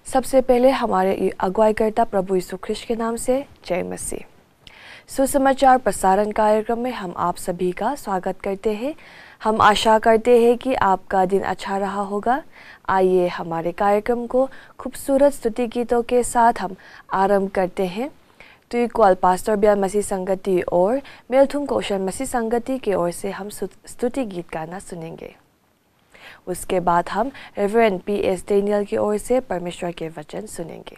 सबसे पहले हमारे अगुवाईकर्ता प्रभु यीशु ख्रिस्ट के नाम से जय मसीह। सुसमाचार प्रसारण कार्यक्रम में हम आप सभी का स्वागत करते हैं। हम आशा करते हैं कि आपका दिन अच्छा रहा होगा। आइए हमारे कार्यक्रम को खूबसूरत स्तुति गीतों के साथ हम आरंभ करते हैं। तो कॉल पास्टर ब्याल मसीह संगति और मेलथुम कौशल मसीह संगति की ओर से हम स्तुति गीत गाना सुनेंगे। उसके बाद हम रेवरेंड पी.एस. डेनियल की ओर से परमेश्वर के वचन सुनेंगे।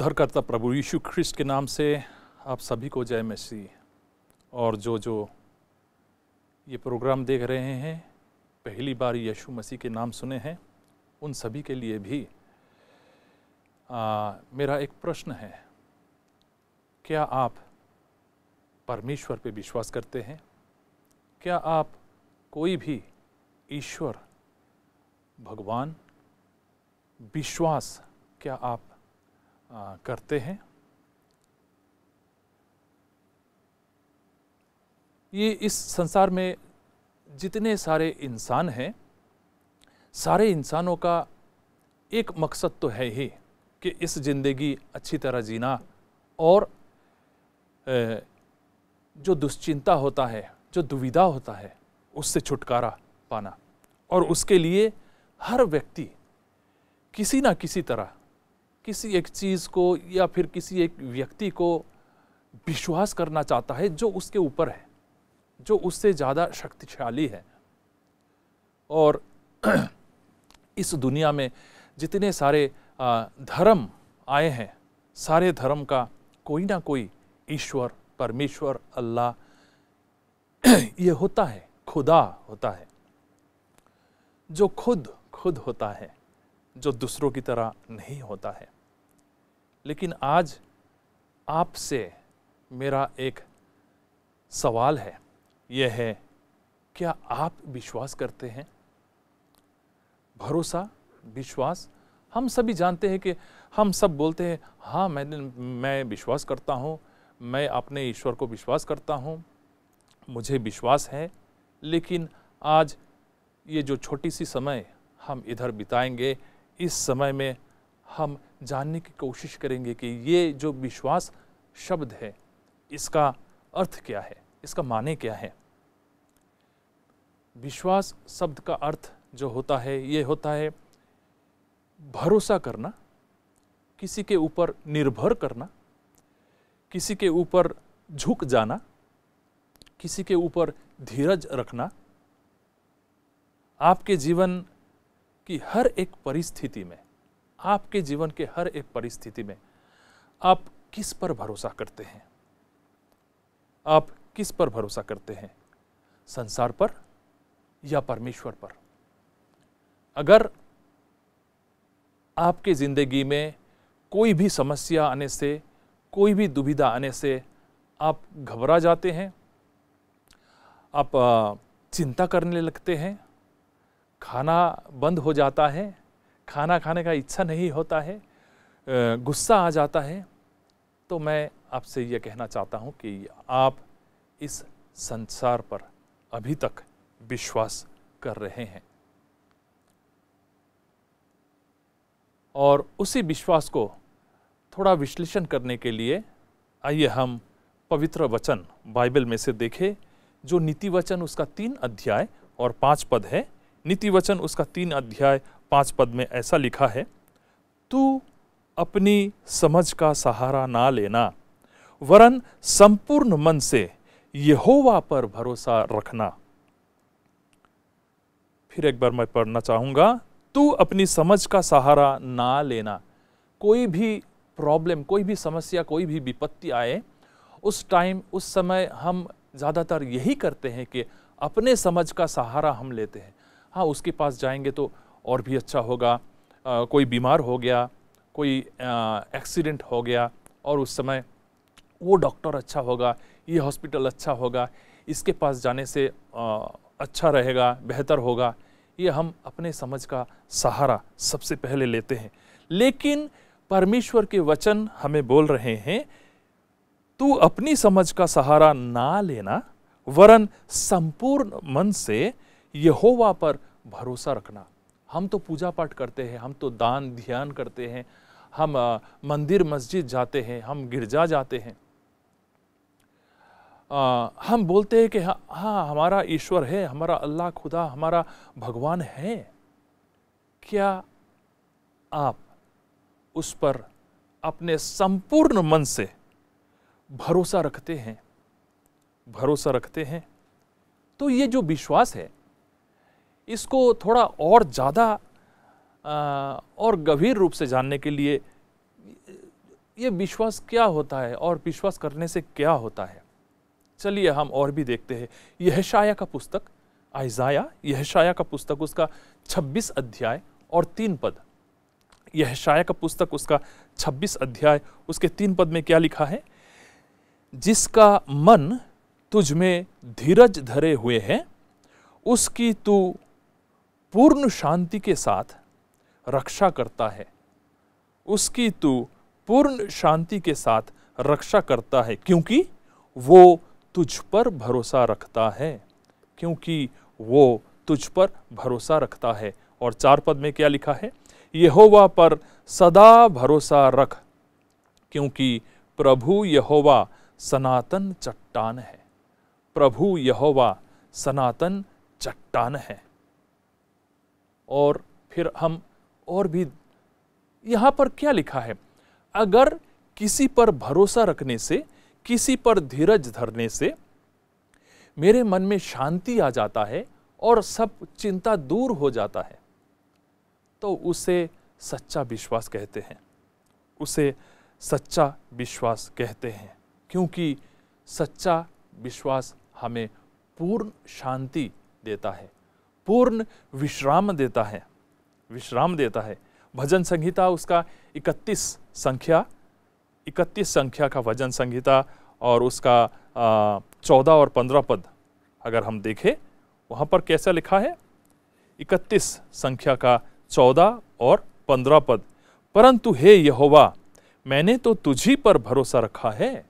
उद्धारकर्ता प्रभु यीशु ख्रिस्ट के नाम से आप सभी को जय मसीह। और जो ये प्रोग्राम देख रहे हैं, पहली बार यीशु मसीह के नाम सुने हैं, उन सभी के लिए भी मेरा एक प्रश्न है। क्या आप परमेश्वर पे विश्वास करते हैं? क्या आप कोई भी ईश्वर, भगवान, विश्वास क्या आप करते हैं? ये इस संसार में जितने सारे इंसान हैं, सारे इंसानों का एक मकसद तो है ही कि इस ज़िंदगी अच्छी तरह जीना और जो दुश्चिंता होता है, जो दुविधा होता है, उससे छुटकारा पाना। और उसके लिए हर व्यक्ति किसी ना किसी तरह किसी एक चीज़ को या फिर किसी एक व्यक्ति को विश्वास करना चाहता है जो उसके ऊपर है, जो उससे ज़्यादा शक्तिशाली है। और इस दुनिया में जितने सारे धर्म आए हैं, सारे धर्म का कोई ना कोई ईश्वर, परमेश्वर, अल्लाह ये होता है, खुदा होता है, जो खुद होता है, जो दूसरों की तरह नहीं होता है। लेकिन आज आपसे मेरा एक सवाल है, यह है, क्या आप विश्वास करते हैं? भरोसा, विश्वास, हम सभी जानते हैं कि हम सब बोलते हैं हाँ मैं विश्वास करता हूँ, मैं अपने ईश्वर को विश्वास करता हूँ, मुझे विश्वास है। लेकिन आज ये जो छोटी सी समय हम इधर बिताएंगे, इस समय में हम जानने की कोशिश करेंगे कि ये जो विश्वास शब्द है, इसका अर्थ क्या है, इसका माने क्या है। विश्वास शब्द का अर्थ जो होता है, ये होता है भरोसा करना, किसी के ऊपर निर्भर करना, किसी के ऊपर झुक जाना, किसी के ऊपर धीरज रखना। आपके जीवन की हर एक परिस्थिति में, आपके जीवन के हर एक परिस्थिति में आप किस पर भरोसा करते हैं? आप किस पर भरोसा करते हैं? संसार पर या परमेश्वर पर? अगर आपके जिंदगी में कोई भी समस्या आने से, कोई भी दुविधा आने से आप घबरा जाते हैं, आप चिंता करने लगते हैं, खाना बंद हो जाता है, खाना खाने का इच्छा नहीं होता है, गुस्सा आ जाता है, तो मैं आपसे यह कहना चाहता हूं कि आप इस संसार पर अभी तक विश्वास कर रहे हैं। और उसी विश्वास को थोड़ा विश्लेषण करने के लिए आइए हम पवित्र वचन बाइबल में से देखें, जो नीति वचन उसका 3 अध्याय और 5 पद है। नीति वचन उसका 3 अध्याय 5 पद में ऐसा लिखा है, तू अपनी समझ का सहारा ना लेना, वरन संपूर्ण मन से यहोवा पर भरोसा रखना। फिर एक बार मैं पढ़ना चाहूंगा, तू अपनी समझ का सहारा ना लेना। कोई भी प्रॉब्लम, कोई भी समस्या, कोई भी विपत्ति आए, उस टाइम, उस समय हम ज़्यादातर यही करते हैं कि अपने समझ का सहारा हम लेते हैं। हाँ, उसके पास जाएंगे तो और भी अच्छा होगा, कोई बीमार हो गया, कोई एक्सीडेंट हो गया और उस समय वो डॉक्टर अच्छा होगा, ये हॉस्पिटल अच्छा होगा, इसके पास जाने से अच्छा रहेगा, बेहतर होगा। ये हम अपने समझ का सहारा सबसे पहले लेते हैं। लेकिन परमेश्वर के वचन हमें बोल रहे हैं, तू अपनी समझ का सहारा ना लेना, वरन संपूर्ण मन से यहोवा पर भरोसा रखना। हम तो पूजा पाठ करते हैं, हम तो दान ध्यान करते हैं, हम मंदिर मस्जिद जाते हैं, हम गिरजा जाते हैं, हम बोलते हैं कि हाँ हमारा ईश्वर है, हमारा अल्लाह खुदा, हमारा भगवान है। क्या आप उस पर अपने संपूर्ण मन से भरोसा रखते हैं? भरोसा रखते हैं? तो ये जो विश्वास है, इसको थोड़ा और ज़्यादा और गंभीर रूप से जानने के लिए ये विश्वास क्या होता है और विश्वास करने से क्या होता है? चलिए हम और भी देखते हैं। यशायाह का पुस्तक, यशायाह का पुस्तक उसका 26 अध्याय और 3 पद। यशायाह का पुस्तक उसका 26 अध्याय उसके 3 पद में क्या लिखा है? जिसका मन तुझ में धीरज धरे हुए है, उसकी तू पूर्ण शांति के साथ रक्षा करता है। उसकी तू पूर्ण शांति के साथ रक्षा करता है, क्योंकि वो तुझ पर भरोसा रखता है। क्योंकि वो तुझ पर भरोसा रखता है। और 4 पद में क्या लिखा है? यहोवा पर सदा भरोसा रख, क्योंकि प्रभु यहोवा सनातन चट्टान है। प्रभु यहोवा सनातन चट्टान है। और फिर हम और भी, यहां पर क्या लिखा है? अगर किसी पर भरोसा रखने से, किसी पर धीरज धरने से मेरे मन में शांति आ जाता है और सब चिंता दूर हो जाता है, तो उसे सच्चा विश्वास कहते हैं। उसे सच्चा विश्वास कहते हैं, क्योंकि सच्चा विश्वास हमें पूर्ण शांति देता है, पूर्ण विश्राम देता है, विश्राम देता है। भजन संहिता उसका 31 संख्या का भजन संहिता और उसका 14 और 15 पद अगर हम देखें, वहाँ पर कैसा लिखा है? 31 संख्या का 14 और 15 पद। परंतु हे यहोवा, मैंने तो तुझी पर भरोसा रखा है।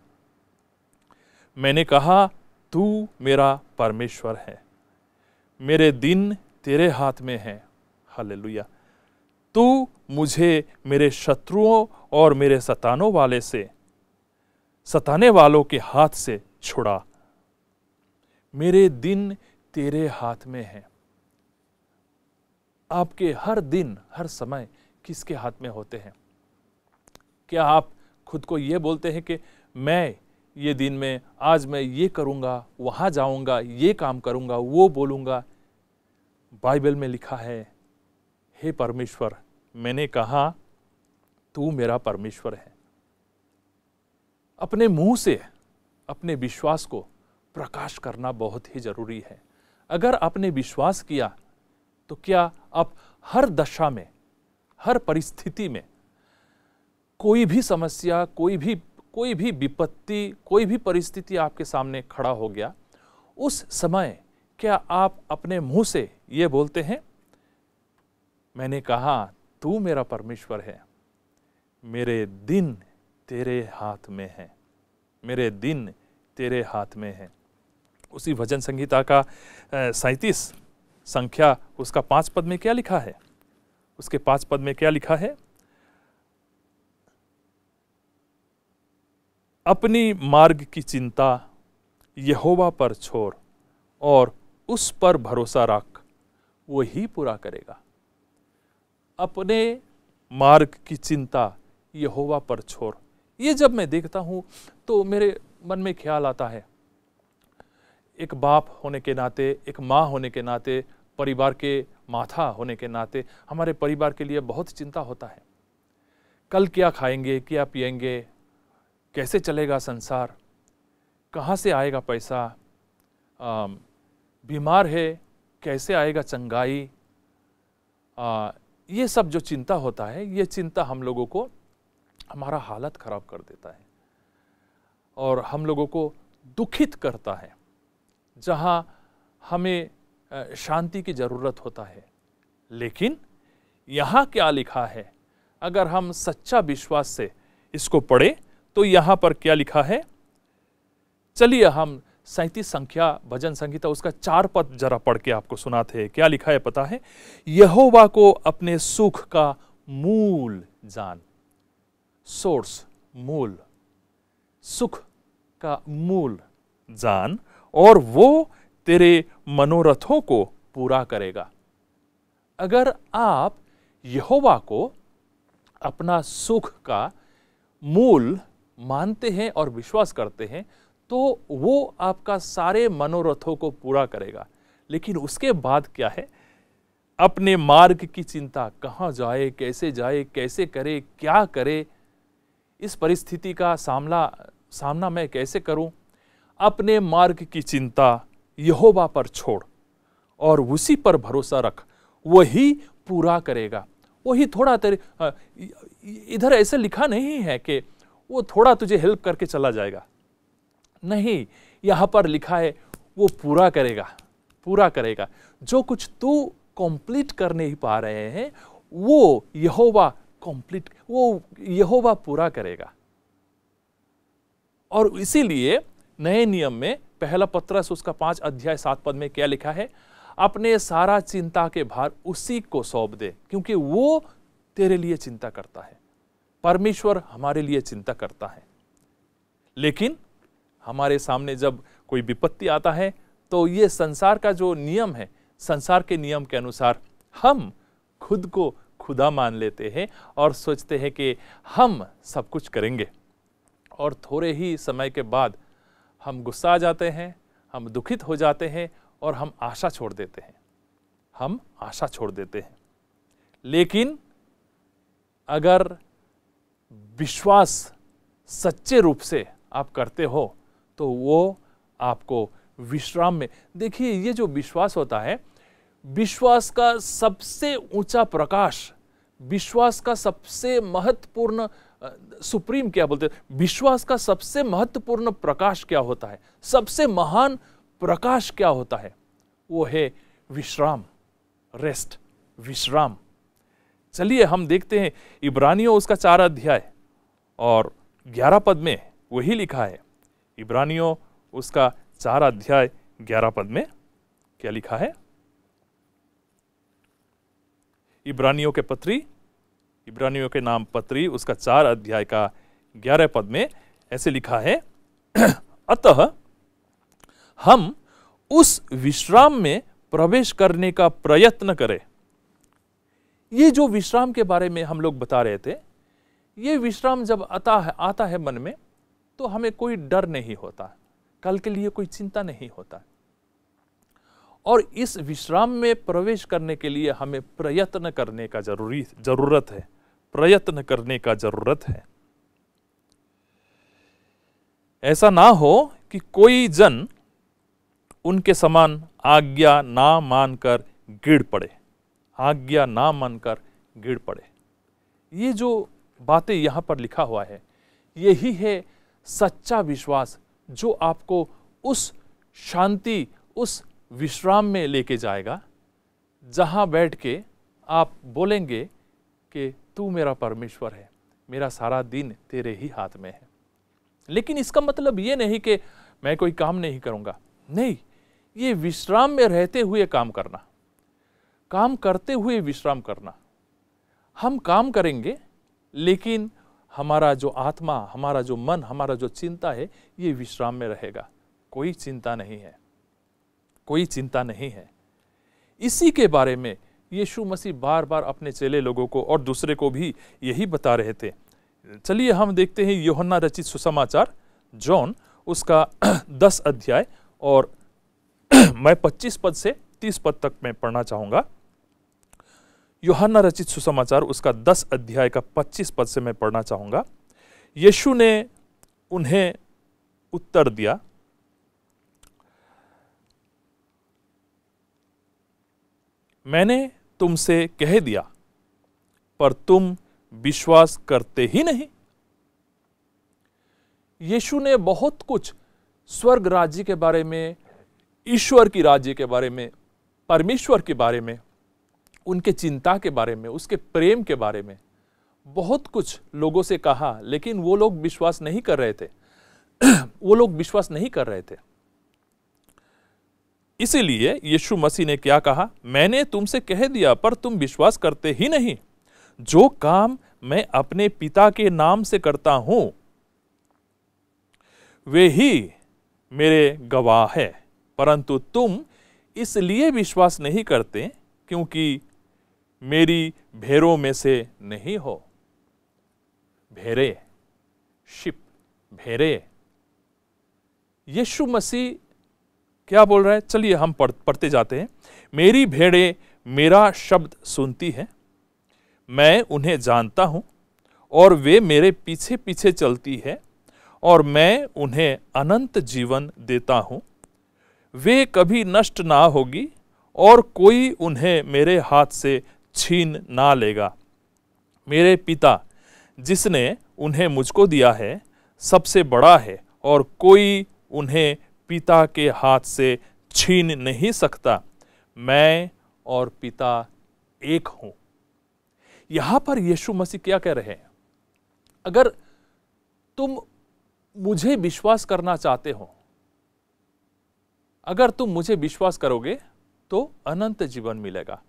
मैंने कहा, तू मेरा परमेश्वर है। मेरे दिन तेरे हाथ में है। हालेलुया। तू मुझे मेरे शत्रुओं और मेरे सताने वालों के हाथ से छुड़ा। मेरे दिन तेरे हाथ में है। आपके हर दिन, हर समय किसके हाथ में होते हैं? क्या आप खुद को ये बोलते हैं कि मैं ये दिन में आज मैं ये करूंगा, वहां जाऊंगा, ये काम करूंगा, वो बोलूंगा? बाइबल में लिखा है, हे परमेश्वर, मैंने कहा तू मेरा परमेश्वर है। अपने मुंह से अपने विश्वास को प्रकाश करना बहुत ही जरूरी है। अगर आपने विश्वास किया तो क्या आप हर दशा में, हर परिस्थिति में, कोई भी समस्या, कोई भी विपत्ति, कोई भी परिस्थिति आपके सामने खड़ा हो गया, उस समय क्या आप अपने मुंह से ये बोलते हैं, मैंने कहा तू मेरा परमेश्वर है, मेरे दिन तेरे हाथ में है, मेरे दिन तेरे हाथ में है। उसी भजन संहिता का 37 संख्या उसका 5 पद में क्या लिखा है? उसके 5 पद में क्या लिखा है? अपनी मार्ग की चिंता यहोवा पर छोड़ और उस पर भरोसा रख, वो ही पूरा करेगा। अपने मार्ग की चिंता यहोवा पर छोड़। ये जब मैं देखता हूं तो मेरे मन में ख्याल आता है, एक बाप होने के नाते, एक माँ होने के नाते, परिवार के माथा होने के नाते हमारे परिवार के लिए बहुत चिंता होता है। कल क्या खाएंगे, क्या पिएंगे, कैसे चलेगा संसार, कहाँ से आएगा पैसा, बीमार है कैसे आएगा चंगाई। ये सब जो चिंता होता है, ये चिंता हम लोगों को, हमारा हालत खराब कर देता है और हम लोगों को दुखित करता है, जहाँ हमें शांति की ज़रूरत होता है। लेकिन यहाँ क्या लिखा है? अगर हम सच्चा विश्वास से इसको पढ़े तो यहाँ पर क्या लिखा है? चलिए हम 37 संख्या भजन संहिता उसका 4 पद जरा पढ़ के आपको सुनाते हैं। क्या लिखा है पता है? यहोवा को अपने सुख का मूल जान। सोर्स, मूल, सुख का मूल जान और वो तेरे मनोरथों को पूरा करेगा। अगर आप यहोवा को अपना सुख का मूल मानते हैं और विश्वास करते हैं तो वो आपका सारे मनोरथों को पूरा करेगा। लेकिन उसके बाद क्या है? अपने मार्ग की चिंता, कहाँ जाए, कैसे करे, क्या करे, इस परिस्थिति का सामना मैं कैसे करूं? अपने मार्ग की चिंता यहोवा पर छोड़ और उसी पर भरोसा रख, वही पूरा करेगा। वही थोड़ा तेरे इधर ऐसे लिखा नहीं है कि वो थोड़ा तुझे हेल्प करके चला जाएगा, नहीं, यहां पर लिखा है वो पूरा करेगा, पूरा करेगा। जो कुछ तू कंप्लीट कर नहीं पा रहे हैं वो यहोवा पूरा करेगा। और इसीलिए नए नियम में पहला पत्रस उसका 5 अध्याय 7 पद में क्या लिखा है? अपने सारा चिंता के भार उसी को सौंप दे, क्योंकि वो तेरे लिए चिंता करता है। परमेश्वर हमारे लिए चिंता करता है। लेकिन हमारे सामने जब कोई विपत्ति आता है तो ये संसार का जो नियम है, संसार के नियम के अनुसार हम खुद को खुदा मान लेते हैं और सोचते हैं कि हम सब कुछ करेंगे, और थोड़े ही समय के बाद हम गुस्सा आ जाते हैं, हम दुखित हो जाते हैं और हम आशा छोड़ देते हैं, हम आशा छोड़ देते हैं। लेकिन अगर विश्वास सच्चे रूप से आप करते हो तो वो आपको विश्राम में, देखिए ये जो विश्वास होता है, विश्वास का सबसे ऊंचा प्रकाश, विश्वास का सबसे महत्वपूर्ण सुप्रीम क्या बोलते हैं, विश्वास का सबसे महत्वपूर्ण प्रकाश क्या होता है, सबसे महान प्रकाश क्या होता है? वो है विश्राम, रेस्ट, विश्राम। चलिए हम देखते हैं इब्रानियों उसका 4 अध्याय और 11 पद में वही लिखा है। इब्रानियों उसका 4 अध्याय 11 पद में क्या लिखा है? इब्रानियों के नाम पत्री उसका 4 अध्याय का 11 पद में ऐसे लिखा है, अतः हम उस विश्राम में प्रवेश करने का प्रयत्न करें। ये जो विश्राम के बारे में हम लोग बता रहे थे, ये विश्राम जब आता है मन में तो हमें कोई डर नहीं होता, कल के लिए कोई चिंता नहीं होता। और इस विश्राम में प्रवेश करने के लिए हमें प्रयत्न करने का जरूरत है, प्रयत्न करने का जरूरत है। ऐसा ना हो कि कोई जन उनके समान आज्ञा ना मानकर गिर पड़े, आज्ञा ना मानकर गिर पड़े। ये जो बातें यहां पर लिखा हुआ है, यही है सच्चा विश्वास जो आपको उस शांति, उस विश्राम में लेके जाएगा जहां बैठ के आप बोलेंगे कि तू मेरा परमेश्वर है, मेरा सारा दिन तेरे ही हाथ में है। लेकिन इसका मतलब ये नहीं कि मैं कोई काम नहीं करूंगा, नहीं, ये विश्राम में रहते हुए काम करना, काम करते हुए विश्राम करना। हम काम करेंगे लेकिन हमारा जो आत्मा, हमारा जो मन, हमारा जो चिंता है, ये विश्राम में रहेगा। कोई चिंता नहीं है, कोई चिंता नहीं है। इसी के बारे में यीशु मसीह बार बार अपने चेले लोगों को और दूसरे को भी यही बता रहे थे। चलिए हम देखते हैं यूहन्ना रचित सुसमाचार, जॉन उसका 10 अध्याय और मैं 25 पद से 30 पद तक मैं पढ़ना चाहूंगा। यूहन्ना रचित सुसमाचार उसका 10 अध्याय का 25 पद से मैं पढ़ना चाहूंगा। यीशु ने उन्हें उत्तर दिया, मैंने तुमसे कह दिया पर तुम विश्वास करते ही नहीं। यीशु ने बहुत कुछ स्वर्ग राज्य के बारे में, ईश्वर की राज्य के बारे में, परमेश्वर के बारे में, उनके चिंता के बारे में, उसके प्रेम के बारे में बहुत कुछ लोगों से कहा, लेकिन वो लोग विश्वास नहीं कर रहे थे। वो लोग विश्वास नहीं कर रहे थे। इसीलिए यीशु मसीह ने क्या कहा, मैंने तुमसे कह दिया पर तुम विश्वास करते ही नहीं। जो काम मैं अपने पिता के नाम से करता हूं वे ही मेरे गवाह है, परंतु तुम इसलिए विश्वास नहीं करते क्योंकि मेरी भेड़ों में से नहीं हो। भेड़े, शिप, भेड़े। यीशु मसीह क्या बोल रहा है? चलिए हम पढ़ते जाते हैं। मेरी भेड़ें मेरा शब्द सुनती हैं, मैं उन्हें जानता हूं और वे मेरे पीछे पीछे चलती है और मैं उन्हें अनंत जीवन देता हूँ। वे कभी नष्ट ना होगी और कोई उन्हें मेरे हाथ से छीन ना लेगा। मेरे पिता जिसने उन्हें मुझको दिया है सबसे बड़ा है और कोई उन्हें पिता के हाथ से छीन नहीं सकता। मैं और पिता एक हूं। यहां पर यीशु मसीह क्या कह रहे हैं? अगर तुम मुझे विश्वास करना चाहते हो, अगर तुम मुझे विश्वास करोगे तो अनंत जीवन मिलेगा।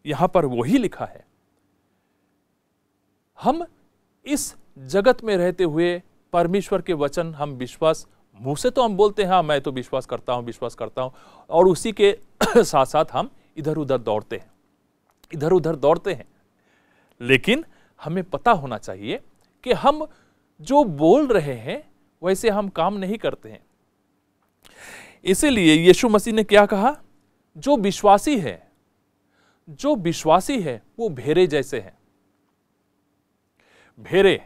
यहां पर वही लिखा है। हम इस जगत में रहते हुए परमेश्वर के वचन हम विश्वास, मुंह से तो हम बोलते हैं हाँ मैं तो विश्वास करता हूं, और उसी के साथ साथ हम इधर उधर दौड़ते हैं। लेकिन हमें पता होना चाहिए कि हम जो बोल रहे हैं वैसे हम काम नहीं करते हैं। इसीलिए यीशु मसीह ने क्या कहा? जो विश्वासी है वो भेड़े जैसे हैं। भेड़े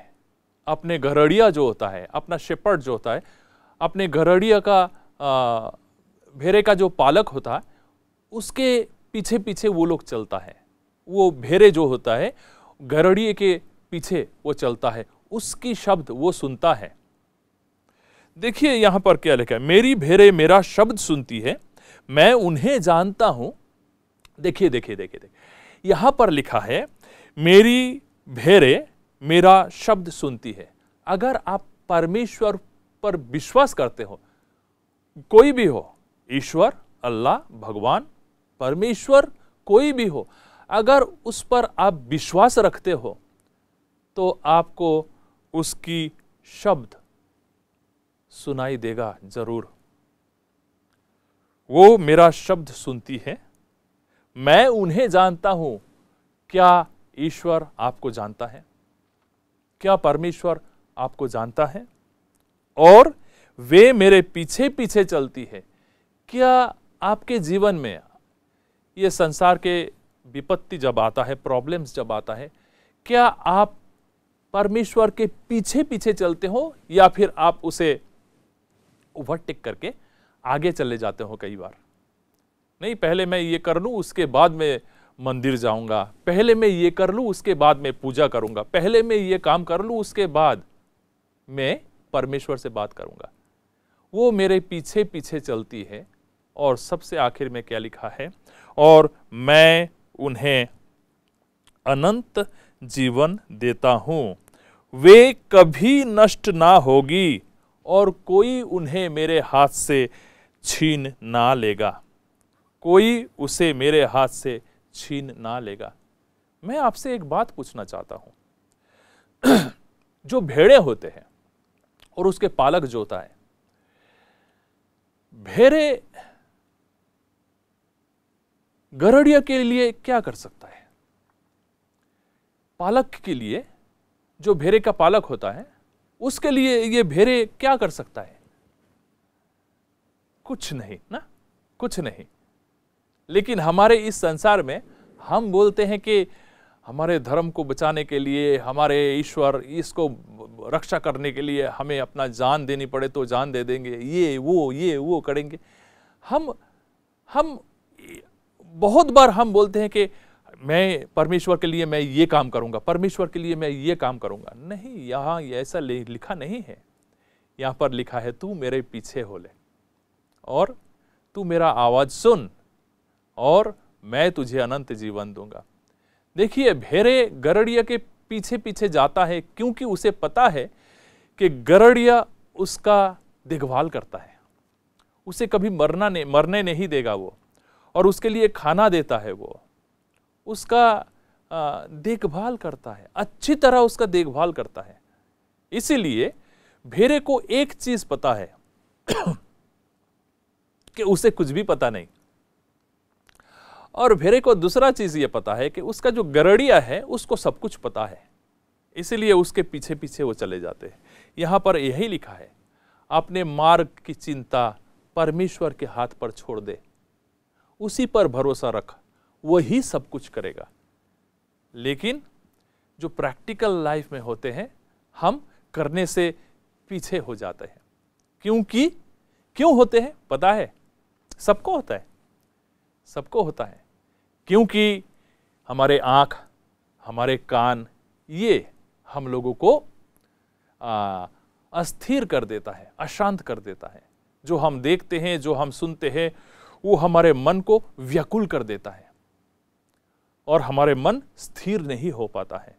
अपने घरड़िया जो होता है, अपना शेपर्ड जो होता है, अपने घरड़िया का भेड़े का जो पालक होता है उसके पीछे पीछे वो लोग चलता है। वो भेड़े जो होता है घरड़िए के पीछे वो चलता है, उसकी शब्द वो सुनता है। देखिए यहां पर क्या लिखा है? मेरी भेड़े मेरा शब्द सुनती है, मैं उन्हें जानता हूं। देखिए यहां पर लिखा है मेरी भेड़े मेरा शब्द सुनती है। अगर आप परमेश्वर पर विश्वास करते हो, कोई भी हो, ईश्वर, अल्लाह, भगवान, परमेश्वर कोई भी हो, अगर उस पर आप विश्वास रखते हो तो आपको उसकी शब्द सुनाई देगा जरूर। वो मेरा शब्द सुनती है, मैं उन्हें जानता हूं। क्या ईश्वर आपको जानता है? क्या परमेश्वर आपको जानता है? और वे मेरे पीछे पीछे चलती है। क्या आपके जीवन में ये संसार के विपत्ति जब आता है, प्रॉब्लम्स जब आता है, क्या आप परमेश्वर के पीछे पीछे चलते हो या फिर आप उसे ओवरटेक करके आगे चले जाते हो? कई बार नहीं, पहले मैं ये कर लूं उसके बाद मैं मंदिर जाऊंगा, पहले मैं ये कर लूं उसके बाद मैं पूजा करूंगा, पहले मैं ये काम कर लूं उसके बाद मैं परमेश्वर से बात करूंगा। वो मेरे पीछे पीछे चलती है और सबसे आखिर में क्या लिखा है? और मैं उन्हें अनंत जीवन देता हूं। वे कभी नष्ट ना होगी और कोई उन्हें मेरे हाथ से छीन ना लेगा। कोई उसे मेरे हाथ से छीन ना लेगा। मैं आपसे एक बात पूछना चाहता हूं। जो भेड़े होते हैं और उसके पालक जो होता है, भेड़े गरड़िया के लिए क्या कर सकता है? पालक के लिए, जो भेड़े का पालक होता है उसके लिए ये भेड़े क्या कर सकता है? कुछ नहीं ना, कुछ नहीं। लेकिन हमारे इस संसार में हम बोलते हैं कि हमारे धर्म को बचाने के लिए, हमारे ईश्वर इसको रक्षा करने के लिए हमें अपना जान देनी पड़े तो जान दे देंगे, ये वो करेंगे। हम बहुत बार हम बोलते हैं कि मैं परमेश्वर के लिए मैं ये काम करूंगा, परमेश्वर के लिए मैं ये काम करूंगा। नहीं, यहां ऐसा लिखा नहीं है। यहां पर लिखा है तू मेरे पीछे हो ले और तू मेरा आवाज सुन और मैं तुझे अनंत जीवन दूंगा। देखिए, भेड़े गरड़िया के पीछे पीछे जाता है क्योंकि उसे पता है कि गरड़िया उसका देखभाल करता है, उसे कभी मरने नहीं देगा वो, और उसके लिए खाना देता है, वो उसका देखभाल करता है, अच्छी तरह उसका देखभाल करता है। इसीलिए भेड़े को एक चीज पता है कि उसे कुछ भी पता नहीं, और भेड़े को दूसरा चीज ये पता है कि उसका जो गरड़िया है उसको सब कुछ पता है। इसीलिए उसके पीछे पीछे वो चले जाते हैं। यहां पर यही लिखा है, अपने मार्ग की चिंता परमेश्वर के हाथ पर छोड़ दे, उसी पर भरोसा रख, वही सब कुछ करेगा। लेकिन जो प्रैक्टिकल लाइफ में होते हैं हम करने से पीछे हो जाते हैं। क्यों होते हैं पता है? सबको होता है, सबको होता है। क्योंकि हमारे आँख, हमारे कान, ये हम लोगों को अस्थिर कर देता है, अशांत कर देता है। जो हम देखते हैं, जो हम सुनते हैं, वो हमारे मन को व्याकुल कर देता है और हमारे मन स्थिर नहीं हो पाता है।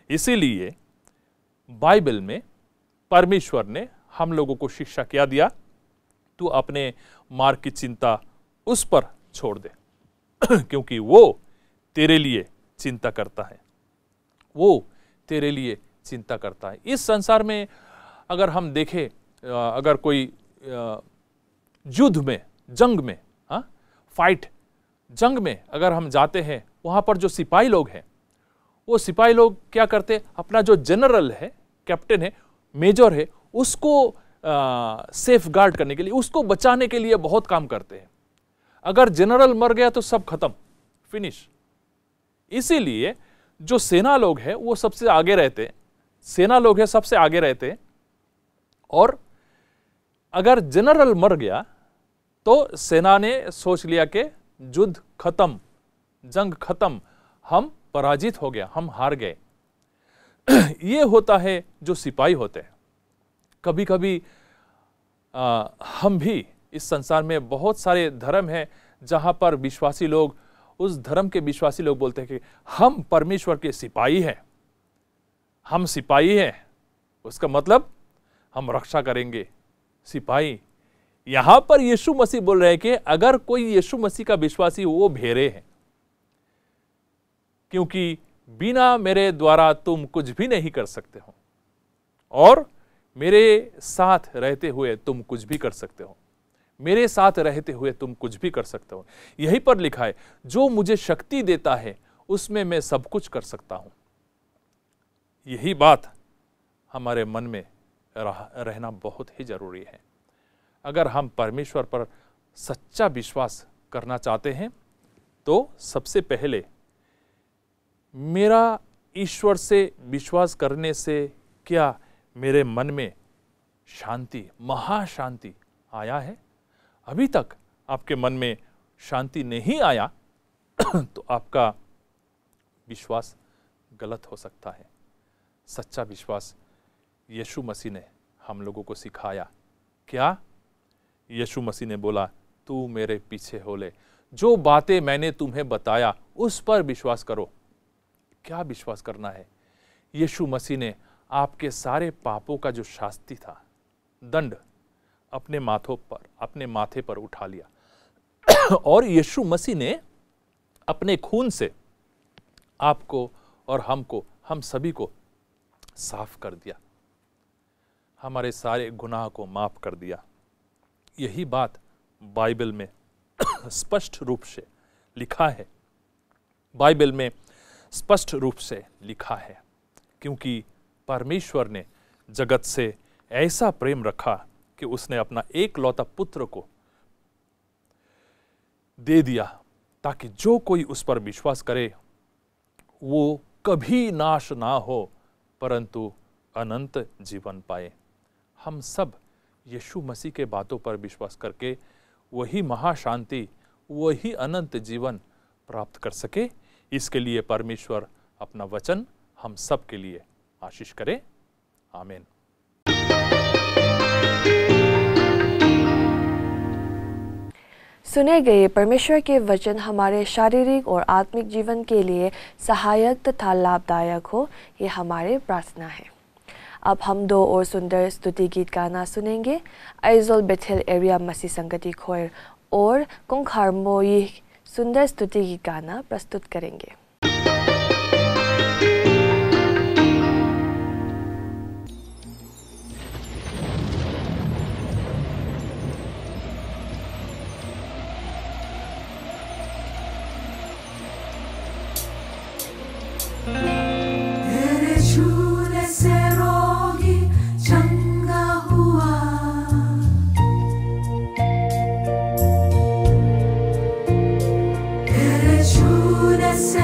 इसीलिए बाइबल में परमेश्वर ने हम लोगों को शिक्षा क्या दिया? तू अपने मार्ग की चिंता उस पर छोड़ दे क्योंकि वो तेरे लिए चिंता करता है, वो तेरे लिए चिंता करता है। इस संसार में अगर हम देखें, अगर कोई युद्ध में, जंग में, फाइट, जंग में अगर हम जाते हैं, वहाँ पर जो सिपाही लोग हैं, वो सिपाही लोग क्या करते हैं? अपना जो जनरल है, कैप्टन है, मेजर है, उसको सेफ गार्ड करने के लिए, उसको बचाने के लिए बहुत काम करते हैं। अगर जनरल मर गया तो सब खत्म, फिनिश। इसीलिए जो सेना लोग हैं वो सबसे आगे रहते हैं, सेना लोग हैं सबसे आगे रहते हैं। और अगर जनरल मर गया तो सेना ने सोच लिया कि युद्ध खत्म, जंग खत्म, हम पराजित हो गया, हम हार गए। ये होता है जो सिपाही होते हैं। कभी कभी हम भी इस संसार में बहुत सारे धर्म हैं जहां पर विश्वासी लोग, उस धर्म के विश्वासी लोग बोलते हैं कि हम परमेश्वर के सिपाही हैं, हम सिपाही हैं, उसका मतलब हम रक्षा करेंगे। सिपाही, यहां पर यीशु मसीह बोल रहे हैं कि अगर कोई यीशु मसीह का विश्वासी, वो भेड़े हैं, क्योंकि बिना मेरे द्वारा तुम कुछ भी नहीं कर सकते हो और मेरे साथ रहते हुए तुम कुछ भी कर सकते हो, मेरे साथ रहते हुए तुम कुछ भी कर सकते हो। यहीं पर लिखा है, जो मुझे शक्ति देता है उसमें मैं सब कुछ कर सकता हूं। यही बात हमारे मन में रहना बहुत ही जरूरी है। अगर हम परमेश्वर पर सच्चा विश्वास करना चाहते हैं तो सबसे पहले मेरा ईश्वर से विश्वास करने से क्या मेरे मन में शांति, महाशांति आया है? अभी तक आपके मन में शांति नहीं आया तो आपका विश्वास गलत हो सकता है। सच्चा विश्वास यीशु मसीह ने हम लोगों को सिखाया। क्या? यीशु मसीह ने बोला, तू मेरे पीछे हो ले, जो बातें मैंने तुम्हें बताया उस पर विश्वास करो। क्या विश्वास करना है? यीशु मसीह ने आपके सारे पापों का जो शास्ति था, दंड, अपने माथे पर उठा लिया और यीशु मसीह ने अपने खून से आपको और हमको, हम सभी को साफ कर दिया, हमारे सारे गुनाह को माफ कर दिया। यही बात बाइबल में स्पष्ट रूप से लिखा है, बाइबल में स्पष्ट रूप से लिखा है, क्योंकि परमेश्वर ने जगत से ऐसा प्रेम रखा कि उसने अपना एकलौता पुत्र को दे दिया ताकि जो कोई उस पर विश्वास करे वो कभी नाश ना हो परंतु अनंत जीवन पाए। हम सब यीशु मसीह के बातों पर विश्वास करके वही महाशांति, वही अनंत जीवन प्राप्त कर सके, इसके लिए परमेश्वर अपना वचन हम सब के लिए आशीष करे। आमीन। सुने गए परमेश्वर के वचन हमारे शारीरिक और आत्मिक जीवन के लिए सहायक तथा लाभदायक हो, ये हमारी प्रार्थना है। अब हम दो और सुंदर स्तुति गीत गाना सुनेंगे। आइजोल बेथेल एरिया मसीह संगति खोयर और कुंखारमो ये सुंदर स्तुति गीत गाना प्रस्तुत करेंगे। से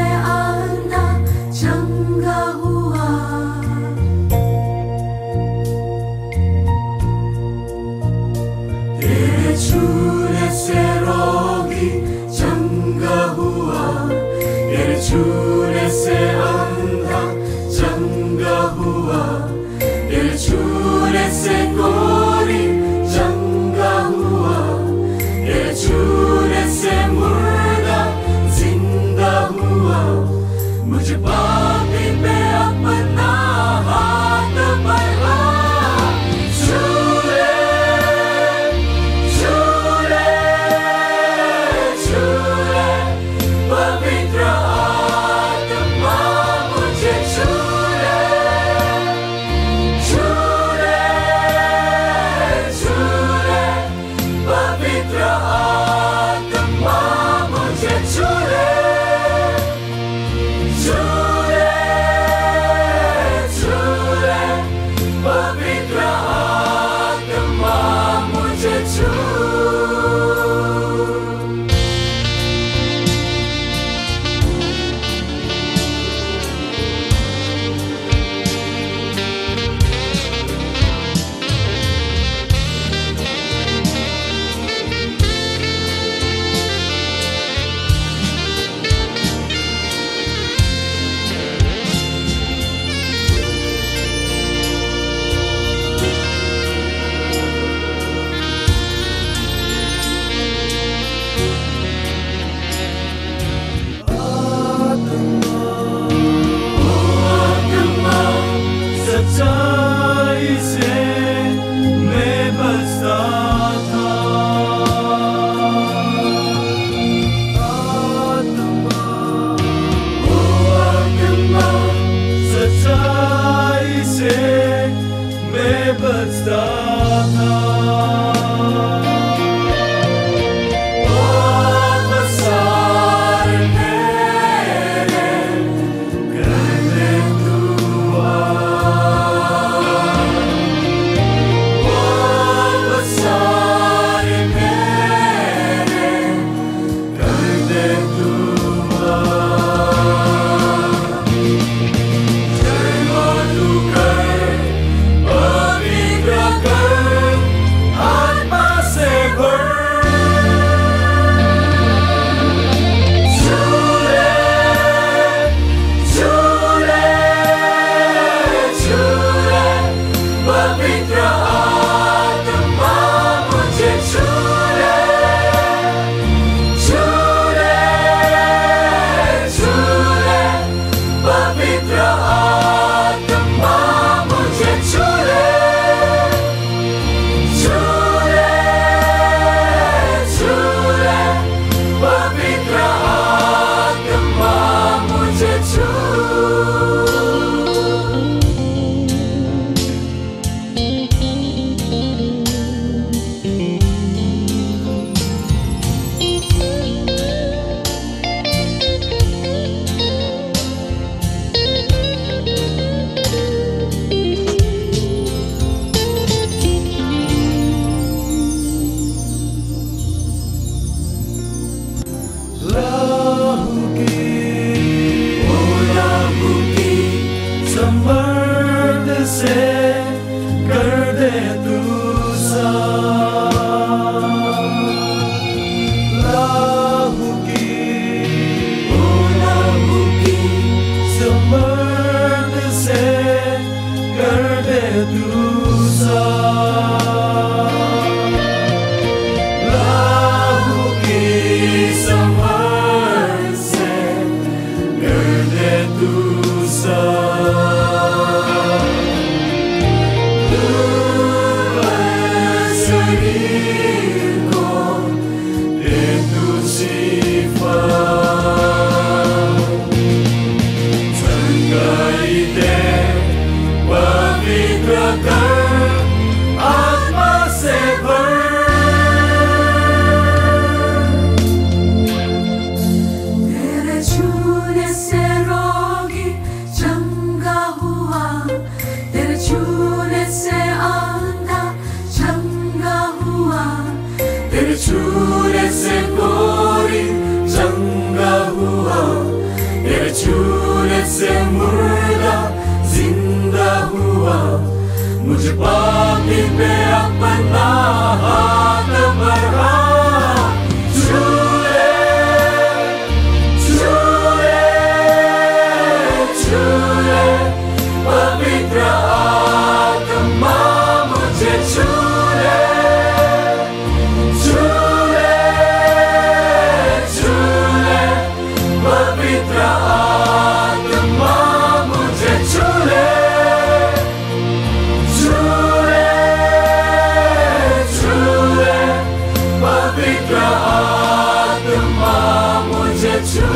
हुआ, तेरे छूने से कोई चंगा हुआ, तेरे छूने से मुर्दा जिंदा हुआ। मुझे पापी पे अपना हाथ बढ़ा, छू ले, छू ले, छू ले, पवित्र आत्मा मुझे छू ले, छू ले, छू ले, पवित्र आत्मा मुझे छू ले, छू ले, छू ले, पवित्र आत्मा मुझे छू।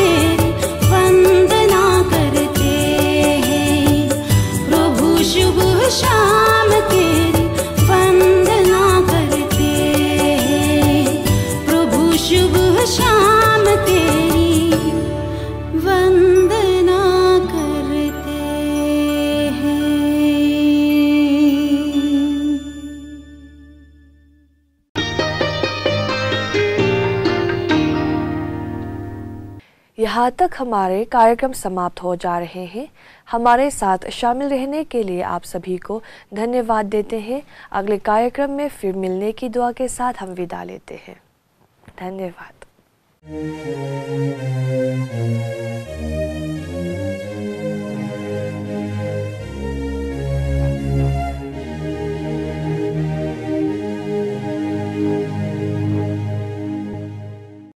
तेरी वंदना करते हैं प्रभु। यहाँ तक हमारे कार्यक्रम समाप्त हो जा रहे हैं। हमारे साथ शामिल रहने के लिए आप सभी को धन्यवाद देते हैं। अगले कार्यक्रम में फिर मिलने की दुआ के साथ हम विदा लेते हैं। धन्यवाद।